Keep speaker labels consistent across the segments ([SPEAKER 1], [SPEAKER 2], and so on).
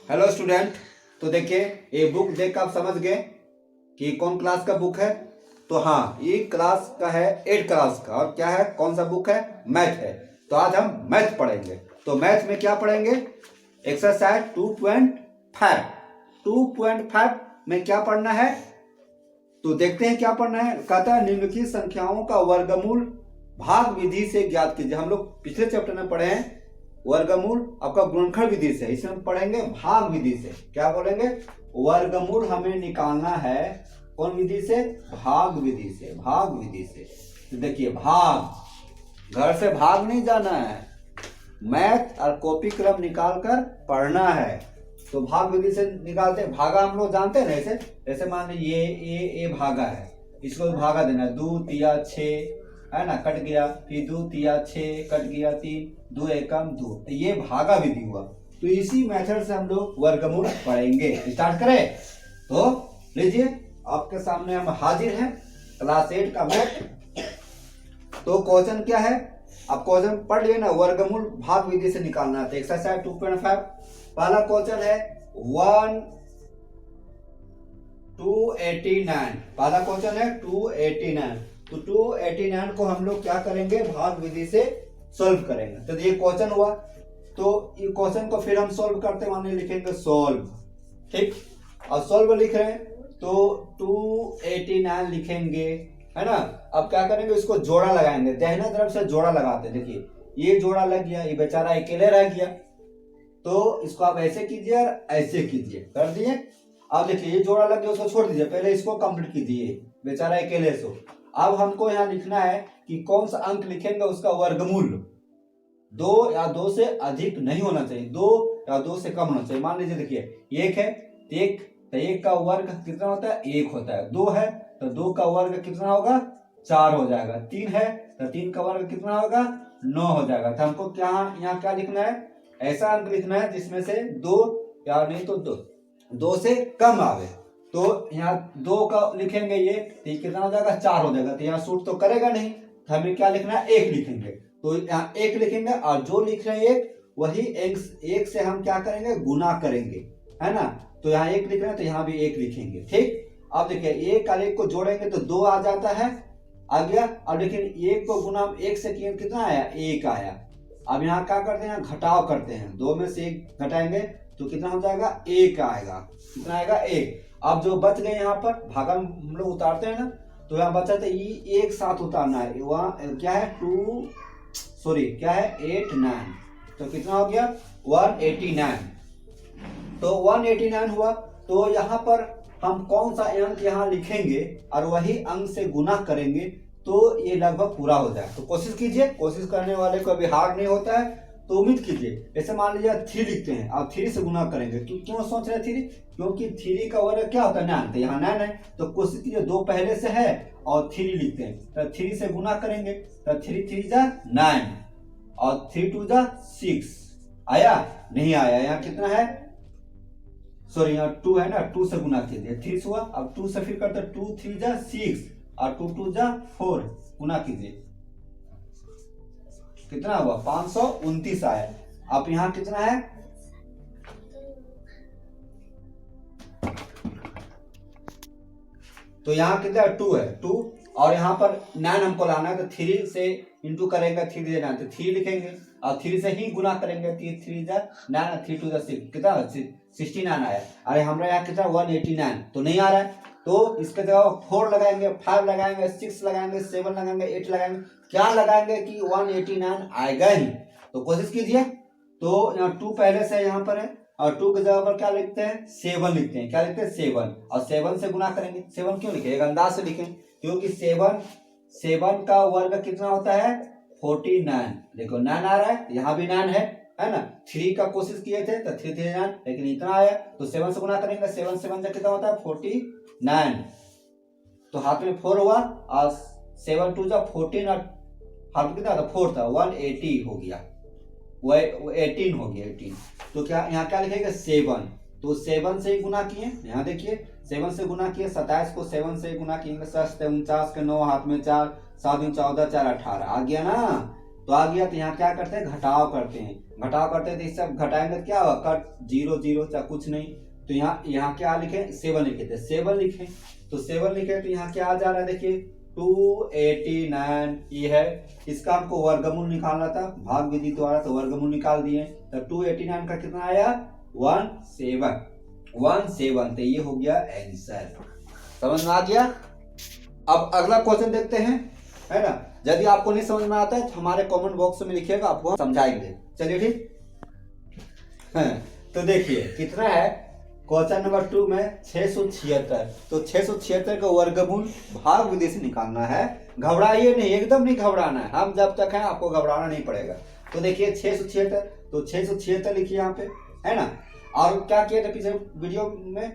[SPEAKER 1] Hello student. तो देखिए, ये बुक देख कर आप समझ गए कि कौन क्लास का बुक है। तो हाँ, ये क्लास का है 8 क्लास का। और क्या है, कौन सा बुक है? मैथ है। तो आज हम मैथ पढ़ेंगे। तो मैथ में क्या पढ़ेंगे? एक्सरसाइज 2.5। 2.5 में क्या पढ़ना है तो देखते हैं क्या पढ़ना है। कहता है निम्नलिखित संख्याओं का वर्गमूल भाग विधि से ज्ञात कीजिए। हम लोग पिछले चैप्टर में पढ़े हैं वर्गमूल आपका गुणनखंड विधि से, इसमें हम पढ़ेंगे भाग विधि से। क्या बोलेंगे? वर्गमूल हमें निकालना है कौन विधि से? भाग विधि से। भाग विधि से। तो देखिए, भाग, घर से भाग नहीं जाना है, मैथ और कॉपी कलम निकाल कर पढ़ना है। तो भाग विधि से निकालते हैं। भागा हम लोग जानते हैं ना, ऐसे ऐसे मान लीजिए ये भागा है, इसको भागा देना, 2 तिया 6 है ना, कट गया, फिर 2 तिया 6 कट गया, 3 2 एकम 2। तो ये भागा विधि हुआ। तो इसी मेथड से हम लोग वर्गमूल पढ़ेंगे। स्टार्ट करें? तो लीजिए, आपके सामने हम हाजिर हैं, क्लास 8 का मैथ। तो क्वेश्चन क्या है, आप क्वेश्चन पढ़ लिए ना, वर्गमूल भाग विधि से निकालना है। एक्सरसाइज 2.5 पहला क्वेश्चन है 289। पहला क्वेश्चन है 289। तो 289 को हम लोग क्या करेंगे? भाग विधि से सॉल्व करेंगे। तो ये क्वेश्चन हुआ, तो ये क्वेश्चन को फिर हम सॉल्व करते माने लिखेंगे सॉल्व। ठीक, और सॉल्व लिख रहे हैं तो 289 लिखेंगे, है ना। अब क्या करेंगे? इसको जोड़ा लगाएंगे, दाहिना तरफ से जोड़ा लगाते हैं। देखिए, ये जोड़ा लग गया, ये बेचारा अकेले रह गया। तो इसको आप ऐसे कीजिए और ऐसे कीजिए। कर दिए? अब देखिए, ये जोड़ा लग गया, उसको छोड़ दीजिए, पहले इसको कंप्लीट कीजिए, बेचारा अकेले से। अब हमको यहाँ लिखना है कि कौन सा अंक लिखेंगे उसका वर्गमूल। 2 या 2 से अधिक नहीं होना चाहिए, 2 या 2 से कम होना चाहिए। मान लीजिए, देखिए 1 है, तो 1 का वर्ग कितना होता है? 1 होता है। 2 है तो 2 का वर्ग कितना होगा? 4 हो जाएगा। 3 है तो 3 का वर्ग कितना होगा? 9 हो जाएगा। तो हमको क्या यहाँ क्या लिखना है? ऐसा अंक लिखना है जिसमें से 2 या नहीं तो 2 से कम आवे। तो यहाँ 2 का लिखेंगे, ये तो ये कितना हो जाएगा? 4 हो जाएगा। तो यहाँ सूट तो करेगा नहीं, तो हमें क्या लिखना है? 1 लिखेंगे। तो यहाँ 1 लिखेंगे, और जो लिख रहे हैं 1, वही 1 से हम क्या करेंगे? गुना करेंगे, है ना। तो यहाँ 1 लिख रहे हैं तो यहाँ भी 1 लिखेंगे। ठीक, अब देखिए 1 और 1 को जोड़ेंगे तो 2 आ जाता है, आ गया। अब लेकिन 1 को गुना 1 से किए कितना आया? 1 आया। अब यहाँ क्या करते हैं? घटाव करते हैं, 2 में से 1 घटाएंगे तो कितना हो जाएगा? 1 आएगा। कितना आएगा? 1। अब जो बच गए यहाँ पर भागा हम लोग उतारते हैं ना, तो यहाँ बचा था ये एक साथ उतारना है। वहाँ क्या है? 8 9। तो कितना हो गया? 189। तो 189 हुआ। तो यहाँ पर हम कौन सा अंक यहाँ लिखेंगे और वही अंक से गुना करेंगे तो ये लगभग पूरा हो जाए। तो कोशिश कीजिए, कोशिश करने वाले को अभी हार्ड नहीं होता है, तो उम्मीद कीजिए। ऐसे मान लीजिए 3 लिखते हैं और 3 से गुना करेंगे। क्यों सोच रहे 3? क्योंकि 3 का वर्ग क्या होता है? 9। तो यहाँ 9 है, तो कोशिश कीजिए 2 पहले से है और 3 लिखते हैं। तो 3 से गुना करेंगे तो 3 3 जा 9 और 3 2 जा 6। आया? नहीं आया। यहाँ कितना है? सॉरी, यहाँ 2 है ना, 2 से गुना कीजिए, 3 से हुआ। अब 2 से फिर करते 2 3 जा 6 और 2 2 जा 4, गुना कीजिए, कितना हुआ? 529 आया। अब यहाँ कितना है? तो यहाँ कितना? 2 है, 2। और यहाँ पर 9 हमको लाना है, तो 3 से इंटू करेंगे, 3 दे जाना, तो 3 लिखेंगे और 3 से ही गुना करेंगे। 3 3 जा 9, 3 2 जा 6, कितना? 69 आया। अरे हमारे यहाँ कितना? 189 तो नहीं आ रहा है। तो इसके जगह 4 लगाएंगे, 5 लगाएंगे, 6 लगाएंगे, 7 लगाएंगे, 8 लगाएंगे, क्या लगाएंगे कि 189 आएगा ही। तो कोशिश कीजिए। तो यहाँ 2 पहले से यहाँ पर है और 2 की जगह पर क्या लिखते हैं? 7 लिखते हैं। क्या लिखते हैं? 7। और 7 से गुना करेंगे। 7 क्यों लिखे? एक अंदाज से लिखें, क्योंकि 7 का वर्ग कितना होता है? 49। देखो 9 आ रहा है, यहाँ भी 9 है ना। 3 का कोशिश किए थे तो 3 3 9, लेकिन इतना आया। तो 7 से गुना करेंगे, 7 7 जा कितना होता है? 49। तो हाथ में 4 हुआ और 7 2 जा 14 और हाथ में कितना था? 4 था, 180 हो गया, वो 18 हो गया, 18। तो क्या यहाँ क्या लिखेगा? 7। तो 7 से ही गुना किए। यहाँ देखिए 7 से गुना किए, 27 को 7 से गुना किए, 49 के 9 हाथ में 4, 7 14 4 18 आ गया ना। तो आ गया। तो यहाँ क्या करते हैं, घटाव करते हैं, घटाव करते हैं तो इस सब घटाएंगे तो क्या होगा, कट 0 0 चाहे कुछ नहीं। तो यहाँ क्या लिखे, 7 लिखे थे, 7 लिखे, तो 7 लिखे तो यहाँ क्या आ जा रहा है, देखिए 289 ये है। इसका हमको वर्गमूल निकालना था भाग विधि द्वारा, तो वर्गमूल निकाल दिए। तो 289 का कितना आया, 17। तो ये हो गया आंसर। समझ में आ गया। अब अगला क्वेश्चन देखते हैं, है ना। यदि आपको नहीं समझ में आता है तो हमारे कमेंट बॉक्स में लिखिएगा, आपको हम समझाएंगे। चलिए ठीक है। तो देखिए कितना है, क्वेश्चन नंबर 2 में 676। तो 676 का वर्गमूल भाग विधि से निकालना है। घबराइए नहीं, एकदम नहीं घबराना है, हम जब तक है आपको घबराना नहीं पड़ेगा। तो देखिए 676, तो 676 लिखिए यहाँ पे, है ना। और क्या किया था पिछले वीडियो में,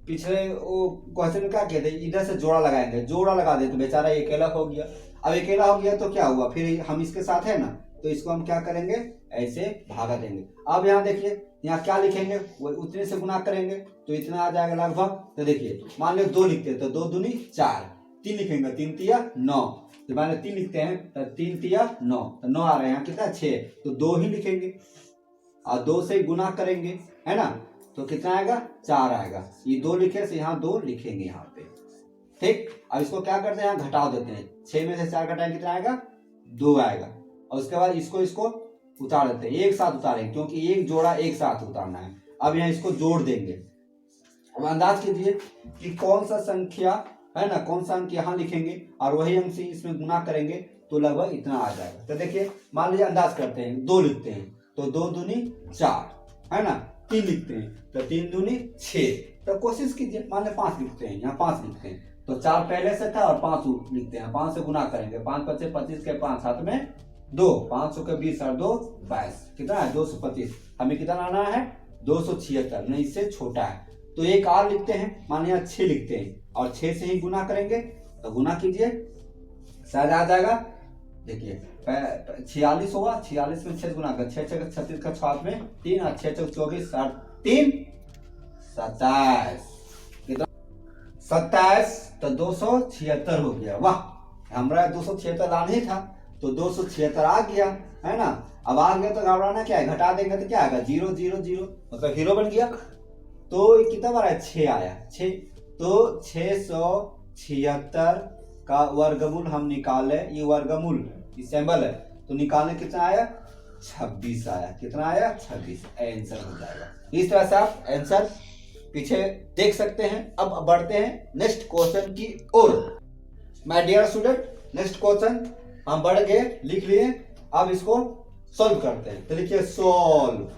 [SPEAKER 1] पिछले वो क्वेश्चन में क्या किया था, इधर से जोड़ा लगाएंगे, जोड़ा लगा दे तो बेचारा अकेला हो गया। अब अकेला हो गया तो क्या हुआ, फिर हम इसके साथ है ना, तो इसको हम क्या करेंगे, ऐसे भागा देंगे। अब यहाँ देखिए, यहाँ क्या लिखेंगे, वो उतने से गुना करेंगे तो इतना आ जाएगा लगभग। तो देखिए मान लो 2 लिखते हैं तो 2 दूनी 4, 3 लिखेंगे 3 तिया 9, तो मान लो 3 लिखते हैं तो 3 तिया 9, तो 9 आ रहे हैं, यहाँ कितना 6, तो 2 ही लिखेंगे और 2 से गुना करेंगे, है ना। तो कितना आएगा, 4 आएगा। ये 2 लिखे से यहाँ 2 लिखेंगे यहाँ पे, ठीक। अब इसको क्या करते हैं, यहाँ घटाव देते हैं, 6 में से 4 घटाएंगे कितना आएगा, 2 आएगा। और उसके बाद इसको उतार देते हैं, एक साथ उतारेंगे क्योंकि एक जोड़ा एक साथ उतारना है। अब यहाँ इसको जोड़ देंगे। अब अंदाज कीजिए कि कौन सा संख्या है ना, कौन सा अंक यहाँ लिखेंगे और वही अंक से इसमें गुना करेंगे तो लगभग इतना आ जाएगा। तो देखिए मान लीजिए अंदाज करते हैं, 2 लिखते हैं तो 2 दूनी 4, है ना। 3 लिखते हैं तो 3 दूनी 6, तो कोशिश कीजिए, मान लीजिए 5 लिखते हैं, यहाँ 5 लिखते हैं तो 4 पहले से था और 5 लिखते हैं, 5 से गुना करेंगे, 5 पचे 25 के 5 हाथ में 2, 500 के 20 और 2 22, कितना है 225। हमें कितना आना है, 276, नहीं इससे छोटा है। तो एक और लिखते हैं, मानिए 6 लिखते हैं और 6 से ही गुना करेंगे, तो गुना कीजिए शायद आ जाएगा। देखिए 46 होगा, 46 में 6 गुना कर, 6 6 36 का 6 में 3 और 6 6 24 और 3 27, कितना 27, तो 276 हो गया। वाह, हमारा 276 लाना ही था तो 276 आ गया, है ना। अब आ गया तो घबराना क्या है, घटा देंगे तो क्या आएगा, 0 0 0, मतलब 0 बन गया। तो कितना बार है, 6 आया, 6। तो 676 का वर्गमूल हम निकाले, ये वर्गमूल सिंबल है, तो निकालने कितना आया, 26 आया। कितना आया, 26, आंसर हो जाएगा। इस तरह से आप आंसर पीछे देख सकते हैं। अब बढ़ते हैं नेक्स्ट क्वेश्चन की ओर। My dear student, next question हम बढ़ गए, लिख लिए। अब इसको सॉल्व करते हैं। तो लिखिए सॉल्व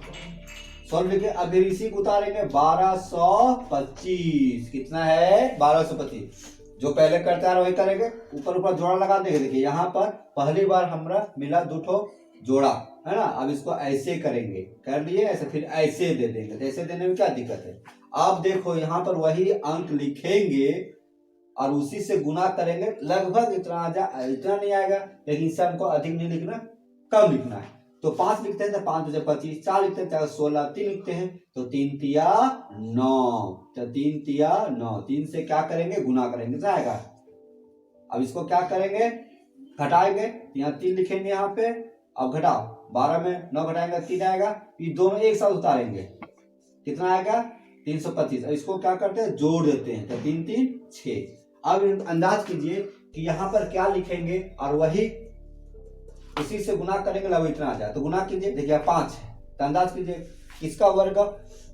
[SPEAKER 1] लिखिए। अब इसी को उतारेंगे, 1225, कितना है 1225। जो पहले करते हैं वही करेंगे, ऊपर ऊपर जोड़ा लगा देंगे। देखिए यहाँ पर पहली बार हमारा मिला 2 ठो जोड़ा, है ना। अब इसको ऐसे करेंगे, कर लिए ऐसे, फिर ऐसे दे देंगे। तो ऐसे देने में क्या दिक्कत है। आप देखो यहाँ पर वही अंक लिखेंगे और उसी से गुना करेंगे, लगभग इतना आ जा, इतना नहीं आएगा, लेकिन इससे हमको अधिक नहीं लिखना, कम लिखना है। तो 5 लिखते हैं तो 5 बजे 25, 4 लिखते हैं तो 16, 3 लिखते हैं तो 3 तिया 9, तो 3 तिया 9, 3 से क्या करेंगे, गुना करेंगे, कितना आएगा। अब इसको क्या करेंगे, घटाएंगे, यहाँ 3 लिखेंगे यहाँ पे। अब घटाओ, 12 में 9 घटाएंगे 3 आएगा, ये दोनों एक साथ उतारेंगे, कितना आएगा 325। इसको क्या करते हैं, जोड़ देते हैं, तो 3 3 6। अब अंदाज कीजिए कि यहाँ पर क्या लिखेंगे और वही उसी से गुना करेंगे, लगभग इतना आ जाए। तो गुना कीजिए, देखिए 5 है, तो अंदाज कीजिए इसका वर्ग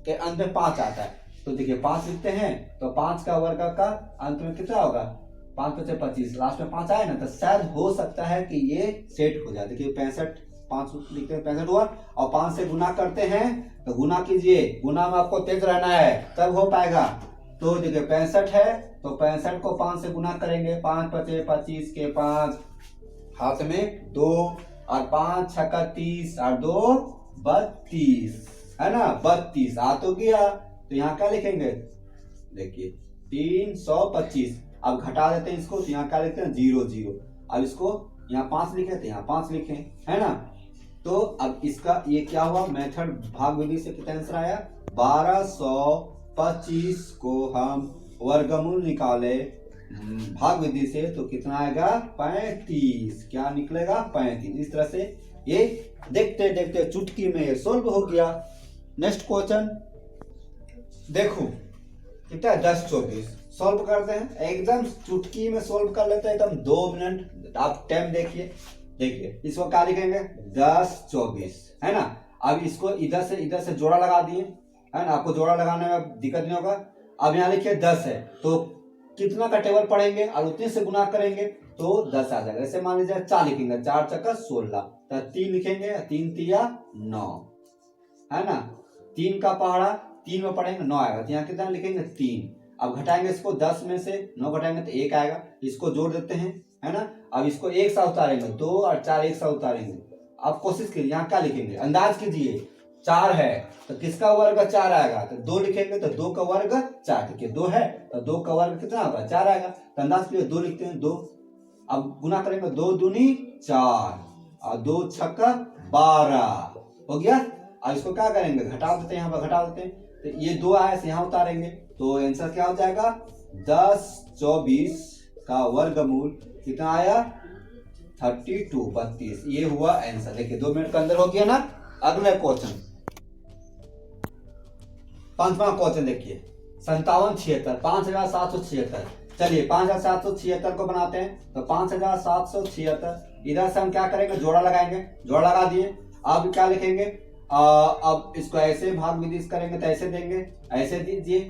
[SPEAKER 1] के अंत में 5 आता है। तो देखिए 5 लिखते हैं तो 5 का वर्ग का अंत में कितना होगा, 5 पचे 25, लास्ट में 5 आए ना, तो शायद हो सकता है कि ये सेट हो जाए। देखिए 65, 5 लिखते हैं 65 हुआ, और 5 से गुना करते हैं तो गुना कीजिए, गुना में आपको तेज रहना है तब हो पाएगा। तो देखिए 65 है तो 65 को 5 से गुना करेंगे, 5 पचे 25 के 5 हाथ में 2 और 5 छक्का 30 और 2 32, है ना, 32 आ तो गया। तो यहाँ क्या लिखेंगे, देखिए 325। अब घटा देते हैं इसको, तो यहाँ क्या लिखते हैं 0 0। अब इसको यहाँ 5 लिखे तो यहाँ 5 लिखे, है ना। तो अब इसका ये क्या हुआ, मेथड भाग विधि से कितना आंसर आया, 1225 को हम वर्गमूल निकाले भाग विधि से तो कितना आएगा 35, क्या निकलेगा 35। इस तरह से ये देखते देखते चुटकी में ये सोल्व हो गया। नेक्स्ट क्वेश्चन देखो कितना है 10-24 सॉल्व करते हैं, एकदम चुटकी में सॉल्व कर लेते हैं, एकदम 2 मिनट। आप टाइम देखिए इसको क्या लिखेंगे 10-24 है ना। अब इसको इधर से जोड़ा लगा दिए है ना, आपको जोड़ा लगाने में दिक्कत नहीं होगा। अब यहाँ लिखिए 10 है तो कितना का टेबल पढ़ेंगे और उतने से गुना करेंगे तो 10 आ जाएगा। ऐसे मान लीजिए 4 लिखेंगे, 4 चक्का 16, तो 3 लिखेंगे, 3 तिया 9 है ना। 3 का पहाड़ा 3 में पढ़ेंगे 9 आएगा, तो यहाँ कितना लिखेंगे 3। अब घटाएंगे इसको 10 में से 9 घटाएंगे तो 1 आएगा, इसको जोड़ देते हैं है ना। अब इसको एक साथ उतारेंगे, 2 और 4 एक साथ उतारेंगे। अब कोशिश कीजिए यहाँ क्या लिखेंगे, अंदाज कीजिए 4 है तो किसका वर्ग 4 आएगा, तो 2 लिखेंगे तो 2 का वर्ग 4, क्योंकि 2 है तो 2 का वर्ग कितना होगा 4 आएगा, तो अंदाज कीजिए 2 लिखते हैं 2। अब गुना करेंगे 2 दूनी 4 और 2 छक्का 12 हो गया। अब इसको क्या करेंगे घटा देते हैं, यहाँ पर घटा देते हैं, तो ये 2 आया यहाँ उतारेंगे तो आंसर क्या हो जाएगा 10-24 का वर्गमूल कितना आया 32। ये हुआ आंसर। देखिए 2 मिनट के अंदर हो गया ना। अगला क्वेश्चन 5वां क्वेश्चन देखिए 5776 5776। चलिए 5776 को बनाते हैं, तो 5776 इधर से हम क्या करेंगे जोड़ा लगाएंगे, जोड़ा लगा दिए। अब क्या लिखेंगे अब इसको ऐसे भाग विधि करेंगे तो ऐसे देंगे, ऐसे दीजिए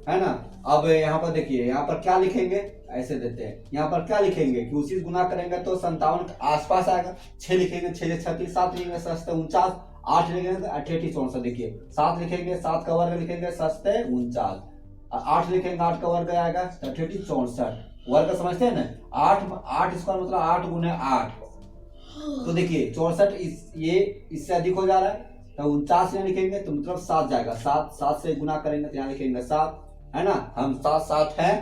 [SPEAKER 1] है ना। अब यहाँ पर देखिए यहाँ पर क्या लिखेंगे ऐसे देते हैं, यहाँ पर क्या लिखेंगे कि उसी गुना करेंगे तो 57 के आसपास आएगा। 6 लिखेंगे 6 36, 7 लिखेंगे 49, 8 लिखेंगे तो 88 64। देखिए 7 लिखेंगे 7 का वर्ग लिखेंगे 49, 8 लिखेंगे 8 का वर्ग आएगा 88 64। वर्ग समझते हैं ना, 8 इसका मतलब 8 गुने 8, तो देखिए 64 ये इससे अधिक हो जा रहा है तो 49 यहाँ लिखेंगे तो मतलब 7 जाएगा। 7 से गुना करेंगे तो यहाँ लिखेंगे 7 है ना। हम 7 है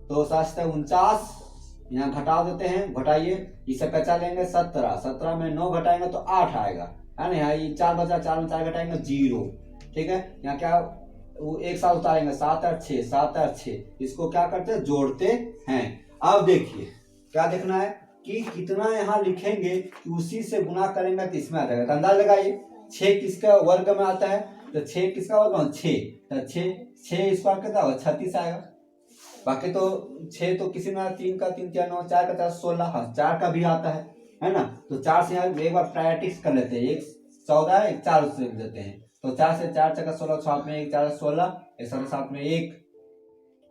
[SPEAKER 1] तो 7 से 49 यहाँ घटा देते हैं, घटाइए इसे कच्चा लेंगे 17 में 9 घटाएंगे तो 8 आएगा है ना। यहाँ ये 4 बचा, 4 में 4 घटाएंगे 0, ठीक है। यहाँ क्या वो एक साथ उतारेंगे 7 और 6 7 और 6, इसको क्या करते हैं जोड़ते हैं। अब देखिए क्या देखना है कि कितना यहाँ लिखेंगे कि उसी से गुना करेंगे तो इसमें आ जाएगा। तो अंदाज लगाइए 6 किसका वर्ग में आता है, तो 6 किसका वर्ग 6, तो 6 स्क्वायर कितना होगा 36 आएगा। बाकी तो 6 तो किसी में 3 का 3 4 9, 4 का 4 16, हाँ 4 का भी आता है ना। तो 4 से यहाँ एक बार प्रैक्टिस कर लेते हैं, 1 14 1 4 से देते हैं, तो 4 से 4 चक्का 16, 7 में 1 4 16, 7 में 1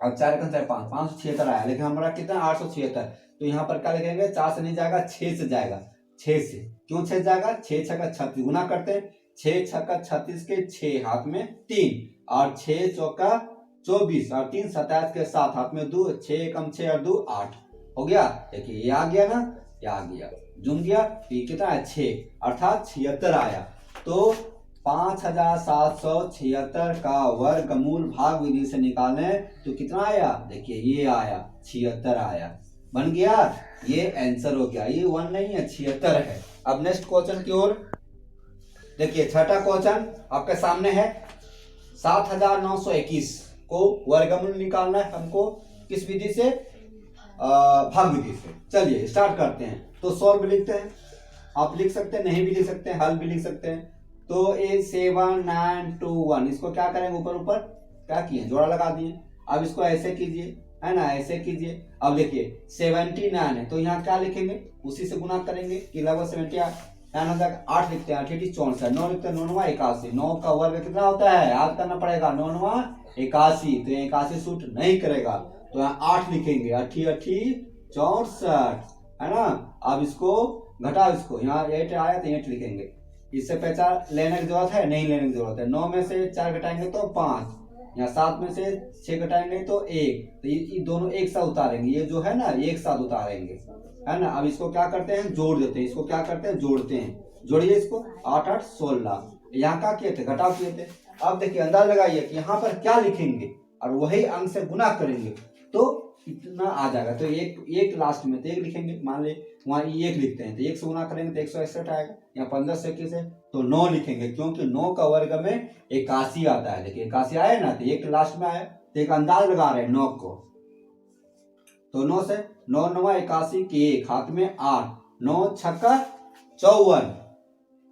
[SPEAKER 1] और 4 का 5 576 आया। लेकिन हमारा कितना 876, तो यहाँ पर क्या लिखेंगे 4 से नहीं जाएगा 6 से जाएगा। 6 से क्यों 6 जाएगा, 6 छक्का 36 गुना करते हैं, 6 छक्का 36 के 6 हाथ में 3 और 6 चौका 24 और 3 27 के 7 हाथ में 2, 6 कम 6 और 2 8 हो गया। देखिए ये आ गया ना, ये आ गया जुम गया, ये कितना है 6 अर्थात 76 आया। तो 5776 का वर्गमूल भाग विधि से निकालें तो कितना आया, देखिए ये आया 76 आया, बन गया। ये आंसर हो गया, ये 1 नहीं है 76 है। अब नेक्स्ट क्वेश्चन की ओर देखिए, छठा क्वेश्चन आपके सामने है 7921 को वर्गमूल निकालना है हमको किस विधि से, भाग विधि से। चलिए स्टार्ट करते हैं। तो सॉल्व लिखते हैं, आप लिख सकते हैं नहीं भी लिख सकते हैं, हल भी लिख सकते हैं। तो 7921 इसको क्या करेंगे ऊपर ऊपर क्या किए जोड़ा लगा दिए। अब इसको ऐसे कीजिए है ना, ऐसे कीजिए। अब देखिए 79 है तो यहाँ क्या लिखेंगे उसी से गुना करेंगे कि लगभग 79 हो जाएगा। 8 लिखते हैं 8 64, 9 लिखते हैं 9 9 81, 9 का वर्ग कितना होता है याद करना पड़ेगा 9 9 81, तो 81 सूट नहीं करेगा तो यहाँ 8 लिखेंगे 8 8 64 है ना। अब इसको घटाओ, इसको यहाँ 8 आया तो 8 लिखेंगे, इससे पहचान लेने की जरूरत है नहीं लेने की जरूरत है। 9 में से 4 घटाएंगे तो 5, यहाँ 7 में से 6 घटाएंगे तो 1, तो ये दोनों एक साथ उतारेंगे, ये जो है ना एक साथ उतारेंगे है ना। अब इसको क्या करते हैं जोड़ देते हैं, इसको क्या करते हैं जोड़ते हैं, जोड़िए इसको 8 8 16, यहाँ क्या किए थे घटाव किए थे। अब देखिए अंदाज लगाइए कि यहाँ पर क्या लिखेंगे और वही अंक से गुना करेंगे तो इतना आ जाएगा। तो एक लास्ट में तो 1 लिखेंगे, मान ले वहाँ 1 लिखते हैं तो 1 से गुना करेंगे तो 161 आएगा। यहाँ 15 से 21 है तो 9 लिखेंगे क्योंकि 9 का वर्ग में 81 आता है। देखिए 81 आया ना तो 1 लास्ट में आया, तो एक अंदाज लगा रहे हैं 9 को। तो 9 से 9 9 81 के 1 हाथ में 8, 9 छक्का 54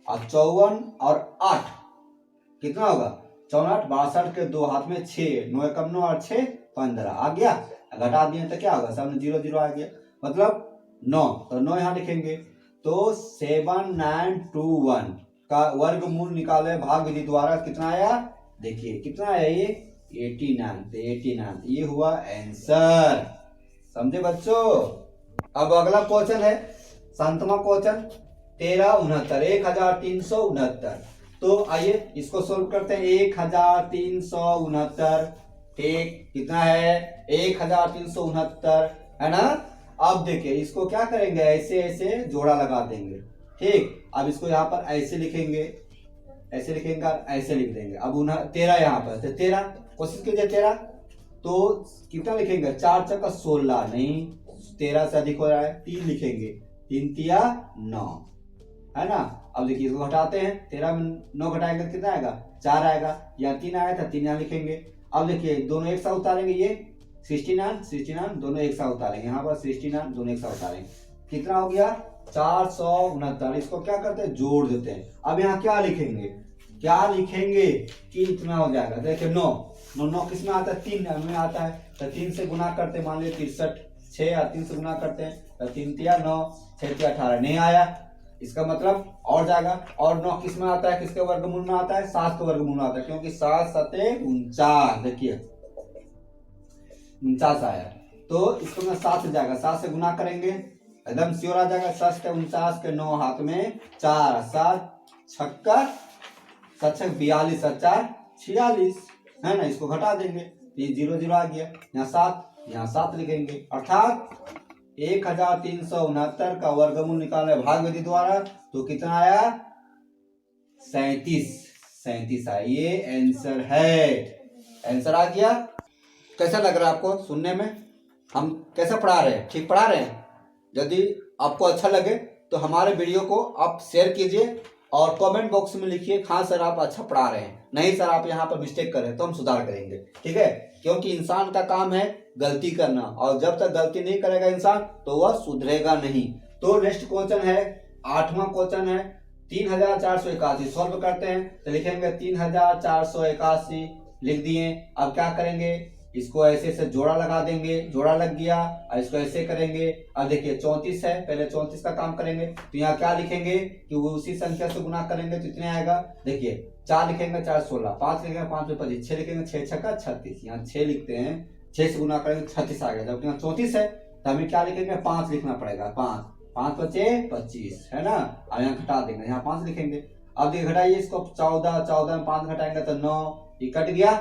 [SPEAKER 1] अब 54 और 8 कितना होगा, 64 62 के 2 हाथ में 6, 9 एकम 9 और 6 15 आ गया। घटा दिए तो क्या होगा, सामने 0 0 आ गया, मतलब 9, तो 9 यहाँ लिखेंगे। तो 7921 का वर्गमूल निकाले भाग विधि द्वारा, कितना आया, देखिए कितना आया ये 89, तो 89 ये हुआ आंसर। समझे बच्चों। अब अगला क्वेश्चन है शांतमा क्वेश्चन 1369 1369। तो आइए इसको सोल्व करते हैं। 1369, ठीक, कितना है 1369 है ना। अब देखिए इसको क्या करेंगे, ऐसे ऐसे जोड़ा लगा देंगे, ठीक। अब इसको यहाँ पर ऐसे लिखेंगे, ऐसे लिखेंगे और ऐसे लिख देंगे। अब 13 यहाँ पर, तो 13 कोशिश कीजिए 13, तो कितना लिखेंगे, 4 चक्का 16, नहीं 13 से अधिक हो रहा है, 3 लिखेंगे, 3 तिया 9 है ना। अब देखिए इसको घटाते हैं, 13 में 9 घटाएंगे कितना आएगा, 4 आएगा। यहाँ 3 आया था, 3 यहाँ लिखेंगे। अब देखिए दोनों एक साथ उतारेंगे, ये 69 दोनों एक साथ उतारेंगे, यहाँ पर 69 दोनों एक साथ उतारेंगे, कितना हो गया 469। इसको क्या करते हैं, जोड़ देते हैं। अब यहाँ क्या लिखेंगे, क्या लिखेंगे कि इतना हो जाएगा। देखिए 9 9 9 किस में आता है, 3 में आता है, तो 3 से गुना करते हैं, मान लीजिए 63, 6 और 3 से गुना करते हैं, तो 3 तिया 9, 6 तिया 18, नहीं आया, इसका मतलब और जाएगा। और 9 किस में आता है, किसके वर्गमूल में आता है, 7 के वर्गमूल में आता है, क्योंकि 7 सते 49, देखिए 49 आया। तो इसको मैं 7 से जाएगा, 7 से गुना करेंगे एकदम श्योर आ जाएगा। 7 के 49 के 9 हाथ में 4, 7 छक्का 7 छक 42, 7 4 46 है ना। इसको घटा देंगे, ये 0 0 आ गया, यहाँ 7 लिखेंगे, अर्थात 1369 का वर्गमूल निकालना भाग विधि द्वारा, तो कितना आया 37 आया। ये आंसर है, आंसर आ गया। कैसा लग रहा है आपको सुनने में, हम कैसा पढ़ा रहे हैं, ठीक पढ़ा रहे हैं। यदि आपको अच्छा लगे तो हमारे वीडियो को आप शेयर कीजिए और कमेंट बॉक्स में लिखिए हाँ सर आप अच्छा पढ़ा रहे हैं, नहीं सर आप यहाँ पर मिस्टेक कर रहे हैं, तो हम सुधार करेंगे, ठीक है। क्योंकि इंसान का काम है गलती करना, और जब तक गलती नहीं करेगा इंसान तो वह सुधरेगा नहीं। तो नेक्स्ट क्वेश्चन है 8वां क्वेश्चन है 3481, सॉल्व करते हैं। तो लिखेंगे 3481 लिख दिए। अब क्या करेंगे, इसको ऐसे से जोड़ा लगा देंगे, जोड़ा लग गया, और इसको ऐसे करेंगे। अब देखिए 34 है, पहले 34 का काम करेंगे, तो यहाँ क्या लिखेंगे कि वो उसी संख्या से गुना करेंगे तो इतने आएगा। देखिए 4 लिखेंगे 4 16, 5 लिखेंगे 5 में 25, 6 लिखेंगे 6 छक्का 36, यहाँ 6 लिखते हैं, 6 से गुना करेंगे 36 आ गया। जबकि यहाँ 34 है तो हमें क्या लिखेंगे, 5 लिखना पड़ेगा, 5 बचे 25 है ना। और यहाँ घटा देंगे, यहाँ 5 लिखेंगे। अब देखिए घटाइए इसको, 14 में 5 घटाएंगे तो 9, ये कट गया,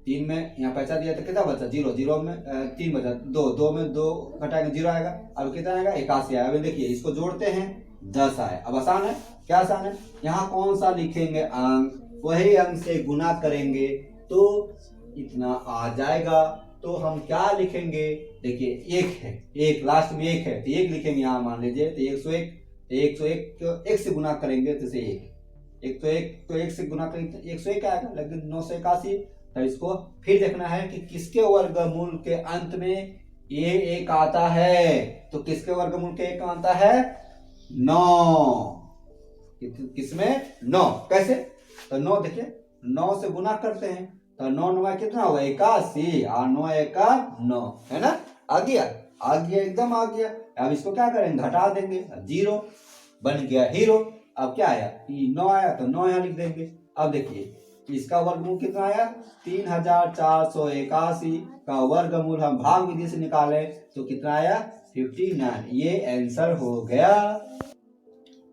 [SPEAKER 1] 3 में यहाँ पैसा दिया तो कितना बचा, 0 0 में 3 बचा, 2 में 2 घटाएंगे 0 आएगा। अब कितना आएगा 81 आएगा। अभी देखिए इसको जोड़ते हैं 10 आए। अब आसान है, क्या आसान है, यहाँ कौन सा लिखेंगे अंक, वही अंक से गुना करेंगे तो इतना आ जाएगा। तो हम क्या लिखेंगे, देखिए 1 है, 1 लास्ट में 1 है तो 1 लिखेंगे यहाँ, मान लीजिए तो 101, 101 को 1 से गुना करेंगे तो 1 को 1 से गुना करेंगे तो 101 आएगा, लेकिन 981। तो इसको फिर देखना है कि किसके वर्गमूल के अंत में ये 1 आता है। तो किसके वर्गमूल के 1 आता है, 9, किसमें 9, कैसे, तो 9 देखिए 9 से गुना करते हैं तो 9 9 कितना होगा 81, और 9 1 9 है ना। आ गया एकदम आ गया। अब इसको क्या करेंगे, घटा देंगे, 0 बन गया हीरो। अब क्या आया, 9 आया तो 9 यहाँ लिख देंगे। अब देखिए इसका वर्गमूल कितना आया, 3481 का वर्गमूल हम भाग विधि से निकाले तो कितना आया 59। ये आंसर हो गया।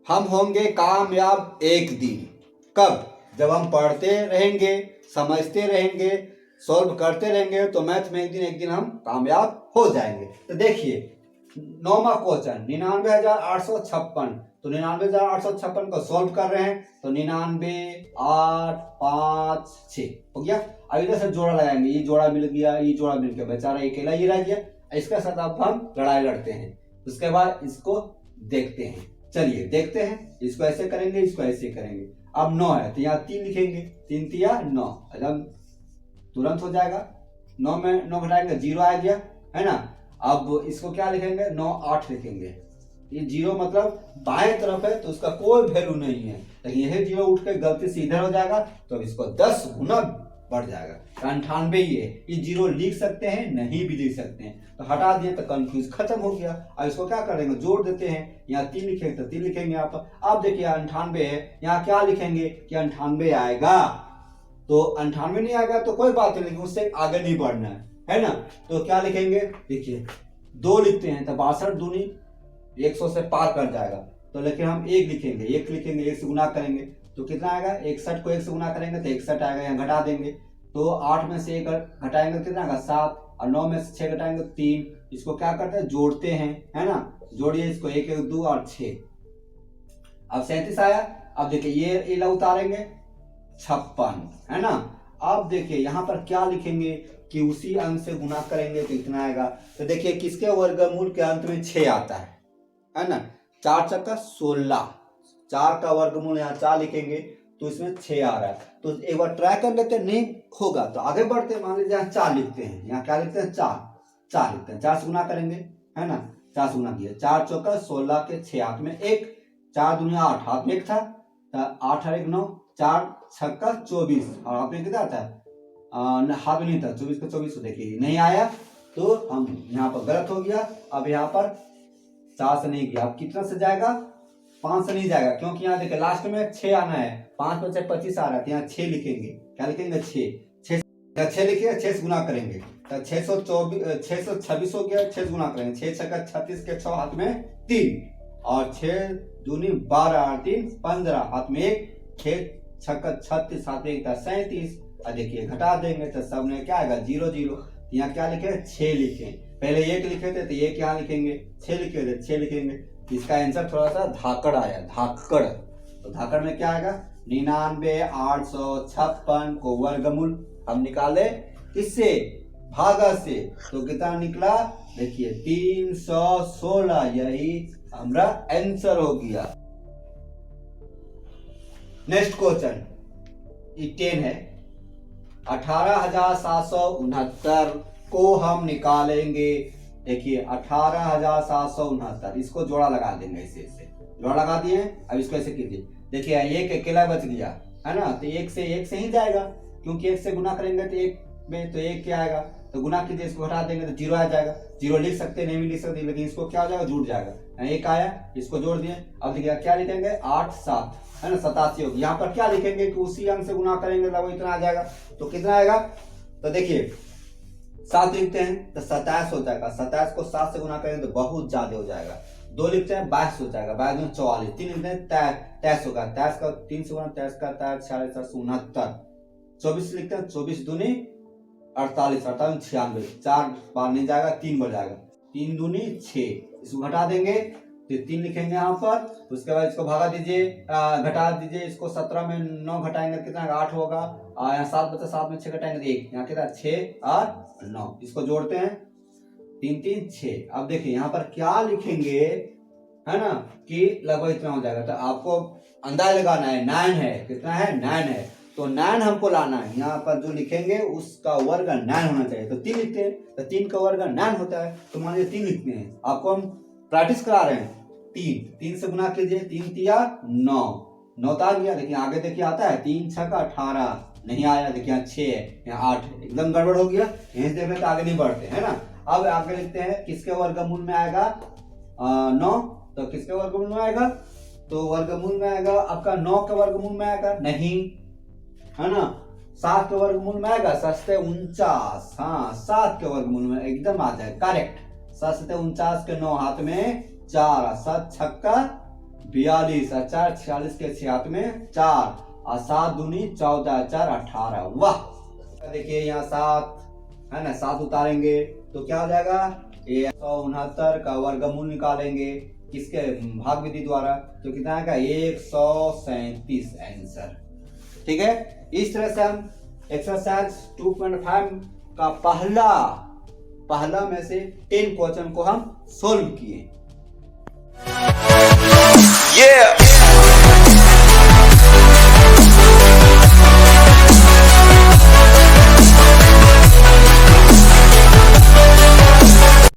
[SPEAKER 1] हम होंगे कामयाब एक दिन, कब, जब हम पढ़ते रहेंगे, समझते रहेंगे, सॉल्व करते रहेंगे, तो मैथ में एक दिन हम कामयाब हो जाएंगे। तो देखिए 9वां क्वेश्चन 99,856, तो 99,856 को सॉल्व कर रहे हैं तो 99 8 5 6 हो गया। अब इधर से जोड़ा लगाएंगे, ये जोड़ा मिल गया, ये जोड़ा मिल गया, बेचारा अकेला ही रह गया। इसके साथ अब हम लड़ाई लड़ते हैं, उसके बाद इसको देखते हैं। चलिए देखते हैं, इसको ऐसे करेंगे, इसको ऐसे करेंगे। अब 9 है तो यहाँ 3 लिखेंगे, 3 तिया 9, एकदम तुरंत हो जाएगा। 9 में 9 घटाएंगे 0 आ गया है ना। अब इसको क्या लिखेंगे, 9 8 लिखेंगे, ये जीरो मतलब बाएं तरफ है तो उसका कोई वैल्यू नहीं है, लेकिन यही जीरो उठ के गलती से इधर हो जाएगा तो इसको 10 गुना बढ़ जाएगा। 98 ही है, ये जीरो लिख सकते हैं नहीं भी लिख सकते हैं, तो हटा दिए तो कंफ्यूज खत्म हो गया। अब इसको क्या करेंगे, जोड़ देते हैं, यहाँ 3 लिखेंगे तो 3 लिखेंगे यहाँ पर। अब देखिए 98 है, यहाँ क्या लिखेंगे कि 98 आएगा, तो 98 नहीं आएगा तो कोई बात नहीं, लेकिन उससे आगे नहीं बढ़ना है ना। तो क्या लिखेंगे, देखिए 2 लिखते हैं तो 62 दूनी 100 से पार कर जाएगा, तो लेकिन हम 1 लिखेंगे, 1 लिखेंगे, 1 से गुना करेंगे तो कितना आएगा, 61 को 1 से गुना करेंगे तो 61 आएगा, यहाँ घटा देंगे तो 8 में से 1 घटाएंगे तो कितना आएगा 7, और 9 में से 6 घटाएंगे 3। इसको क्या करते हैं, जोड़ते हैं, है ना, जोड़िए इसको, 1 1 2 और 6, अब 37 आया। अब देखिए ये उतारेंगे 56, है ना। अब देखिए यहाँ पर क्या लिखेंगे कि उसी अंक से गुना करेंगे तो इतना आएगा। तो देखिए किसके वर्गमूल के अंत में 6 आता है ना, 4 चक्का 16, 4 का वर्गमूल यहाँ 4 लिखेंगे तो इसमें 6 आ रहा है। तो एक बार ट्राई कर लेते हैं, नहीं होगा तो आगे बढ़ते हैं। मान लीजिए यहाँ 4 लिखते हैं, यहाँ क्या लिखते हैं 4 लिखते हैं, 4 से गुना करेंगे, है ना, 4 से गुना किया, 4 चौका 16 के 6 हाथ में 1, 4 दुनिया 8 हाथ में 1 था, 8 और 1 9, 4 छक्का 24 और हाथ में कितना था, हाथ में नहीं था, 24 का 24 देखिए नहीं आया तो हम यहाँ पर गलत हो गया। अब यहाँ पर 4 से नहीं गया, अब कितना से जाएगा, 5 से नहीं जाएगा, क्योंकि यहाँ देखिए लास्ट में 6 आना है, 5 में से 25 आ रहा है, यहाँ 6 लिखेंगे, क्या लिखेंगे 6 लिखिए, 6 से गुना करेंगे तो 626 हो गया, 6 से गुना करेंगे, 6 छक्का 36 के 6 हाथ में 3 और 6 दूनी 12 और 3 15 हाथ में 1, 6 छक्का 36 हाथ में 1 था 37। और देखिए घटा देंगे तो सब में क्या आएगा 0 0, यहाँ क्या लिखे 6 लिखे, पहले 1 लिखे थे तो 1 यहाँ लिखेंगे, 6 लिखे थे 6 लिखेंगे। इसका आंसर थोड़ा सा धाकड़ आया, धाकड़, तो धाकड़ में क्या आएगा 99,856 को वर्गमूल हम निकाले किससे, भागा से, तो कितना निकला देखिए 316, यही हमारा आंसर हो गया। नेक्स्ट क्वेश्चन 10 है, 18,769 को हम निकालेंगे। देखिए 18,769, इसको जोड़ा लगा देंगे, ऐसे जोड़ा लगा दिए। अब इसको ऐसे कीजिए, देखिए 1 अकेला बच गया, है ना, तो 1 से ही जाएगा, क्योंकि 1 से गुना करेंगे तो 1 में तो 1 क्या आएगा, तो गुना कीजिए, इसको हटा देंगे तो 0 आ जाएगा। 0 लिख सकते नहीं भी लिख सकते, लेकिन इसको क्या हो जाएगा, जुड़ जाएगा, 1 आया, इसको जोड़ दिए। अब देखिए क्या लिखेंगे 8 7, है ना, 87 होगी। यहाँ पर क्या लिखेंगे कि उसी अंक से गुना करेंगे तो इतना आ जाएगा, तो कितना आएगा, तो देखिए 7 लिखते हैं तो 27 हो जाएगा, 27 को 7 से गुना करेंगे तो बहुत ज्यादा हो जाएगा। 2 लिखते हैं 22 हो जाएगा, 22 में 44, 3 लिखते हैं 23 होगा, 23 का 3 से गुना 23 का 46 69, 24 लिखते हैं 24 दूनी 48, 48 96, 4 बार नहीं जाएगा, 3 बढ़ जाएगा, 3 दूनी 6, इसको घटा देंगे तो 3 लिखेंगे यहाँ पर, उसके बाद इसको भागा दीजिए, घटा दीजिए, इसको 17 में 9 घटाएंगे कितना 8 होगा, यहाँ 7 बचा, 7 में 6 घटाएंगे 1, यहाँ कितना 6 और 9, इसको जोड़ते हैं 3 3 6। अब देखिए यहाँ पर क्या लिखेंगे, है ना, कि लगभग इतना हो जाएगा, तो आपको अंदाजा लगाना है 9 है, कितना है 9 है, तो 9 हमको लाना है। यहाँ पर जो लिखेंगे उसका वर्ग 9 होना चाहिए, तो 3 लिखते हैं तो 3 का वर्ग 9 होता है, तो मान लीजिए 3 लिखते हैं, आपको हम प्रैक्टिस करा रहे हैं। 3 से गुना कीजिए, 3 तिया 9 तो आ गया, लेकिन आगे देखिए आता है 3 6 का 18 नहीं आया, देखिए यहाँ 6 है, यहाँ 8 है, एकदम गड़बड़ हो गया, यहीं से तो आगे नहीं बढ़ते, है ना। अब आगे लिखते हैं किसके वर्गमूल में आएगा 9, तो किसके वर्गमूल में आएगा, तो वर्गमूल में आएगा आपका 9 के वर्गमूल में आएगा नहीं, है ना, 7 के वर्गमूल में आएगा 7 हाँ 7 के वर्गमूल में एकदम आ जाए करेक्ट, 7 के 9 हाथ में 4, 7 छक्का 42, 4 46 के 6 हाथ में 4 और 7 दूनी 14, 4 18, वाह। देखिए यहाँ 7 है ना, 7 उतारेंगे तो क्या हो जाएगा, 169 का वर्गमूल निकालेंगे किसके, भाग विधि द्वारा, तो कितना आएगा 137 आंसर। ठीक है, इस तरह से हम एक्सरसाइज 2.5 का पहला में से 10 क्वेश्चन को हम सोल्व किए।